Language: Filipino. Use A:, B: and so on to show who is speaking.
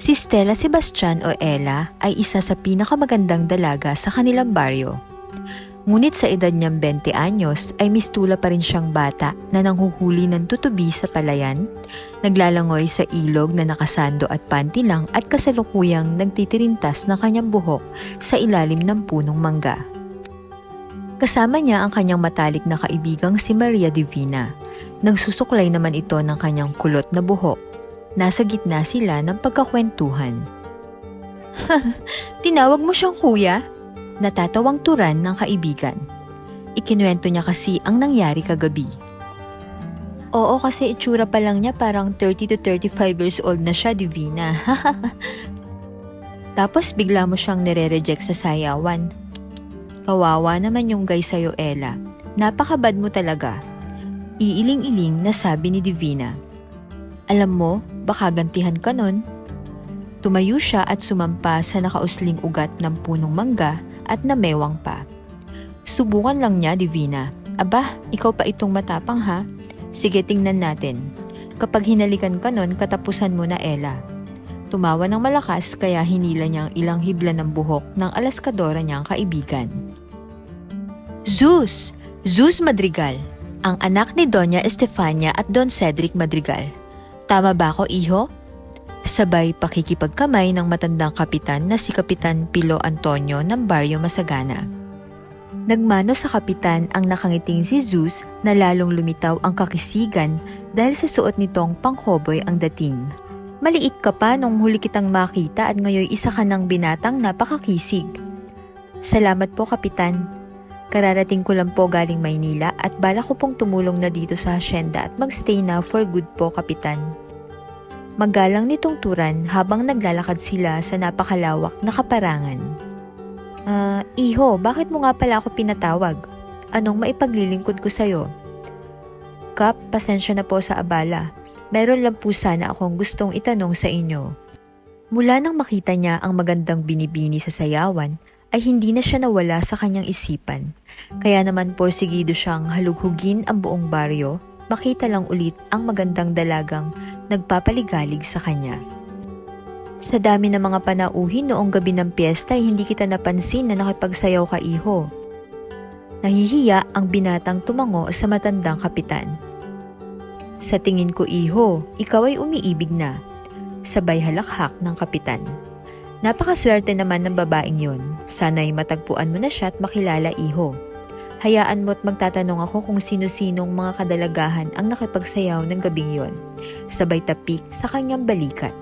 A: Si Stella Sebastian o Ella ay isa sa pinakamagandang dalaga sa kanilang baryo. Ngunit sa edad niyang 20 anyos ay mistula pa rin siyang bata na nanghuhuli ng tutubi sa palayan, naglalangoy sa ilog na nakasando at panty lang at kasalukuyang nagtitirintas ng kanyang buhok sa ilalim ng punong mangga. Kasama niya ang kanyang matalik na kaibigang si Maria Divina. Nagsusuklay naman ito ng kanyang kulot na buhok. Nasa gitna sila ng pagkakwentuhan. Tinawag mo siyang kuya? Natatawang turan ng kaibigan. Ikinuwento niya kasi ang nangyari kagabi. Oo, kasi itsura pa lang niya parang 30 to 35 years old na siya, Divina. Tapos bigla mo siyang nire-reject sa sayawan. Kawawa naman yung guy sa'yo, Ella. Napakabad mo talaga. Iiling-iling na sabi ni Divina. Alam mo, baka gantihan ka nun. Tumayo siya at sumampa sa nakausling ugat ng punong mangga at namewang pa. Subukan lang niya, Divina. Aba, ikaw pa itong matapang ha? Sige, tingnan natin. Kapag hinalikan ka nun, katapusan mo na, Ella. Tumawa ng malakas kaya hinila niyang ilang hibla ng buhok ng alaskadora niyang kaibigan. Zeus! Zeus Madrigal, ang anak ni Doña Estefania at Don Cedric Madrigal. Tama ba ako, iho? Sabay pakikipagkamay ng matandang kapitan na si Kapitan Pilo Antonio ng Baryo Masagana. Nagmano sa kapitan ang nakangiting si Zeus na lalong lumitaw ang kakisigan dahil sa suot nitong pangkoboy ang dating. Maliit ka pa nung huli kitang makita at ngayon isa ka ng binatang napakakisig. Salamat po, Kapitan. Kararating ko lang po galing Maynila at bala ko pong tumulong na dito sa hasyenda at magstay na for good po, Kapitan. Magalang nitong turan habang naglalakad sila sa napakalawak na kaparangan. Iho, bakit mo nga pala ako pinatawag? Anong maipaglilingkod ko sa'yo? Kap, pasensya na po sa abala. Meron lang po sana akong gustong itanong sa inyo. Mula nang makita niya ang magandang binibini sa sayawan, ay hindi na siya nawala sa kanyang isipan. Kaya naman porsigido siyang halughugin ang buong baryo, makita lang ulit ang magandang dalagang nagpapaligalig sa kanya. Sa dami ng mga panauhin noong gabi ng piyesta ay hindi kita napansin na nakipagsayaw ka, iho. Nahihiya ang binatang tumango sa matandang kapitan. Sa tingin ko, iho, ikaw ay umiibig na. Sabay halakhak ng kapitan. Napakaswerte naman ng babaeng yon. Sana'y matagpuan mo na siya at makilala, iho. Hayaan mo't magtatanong ako kung sino-sinong mga kadalagahan ang nakipagsayaw ng gabing yon. Sabay tapik sa kanyang balikat.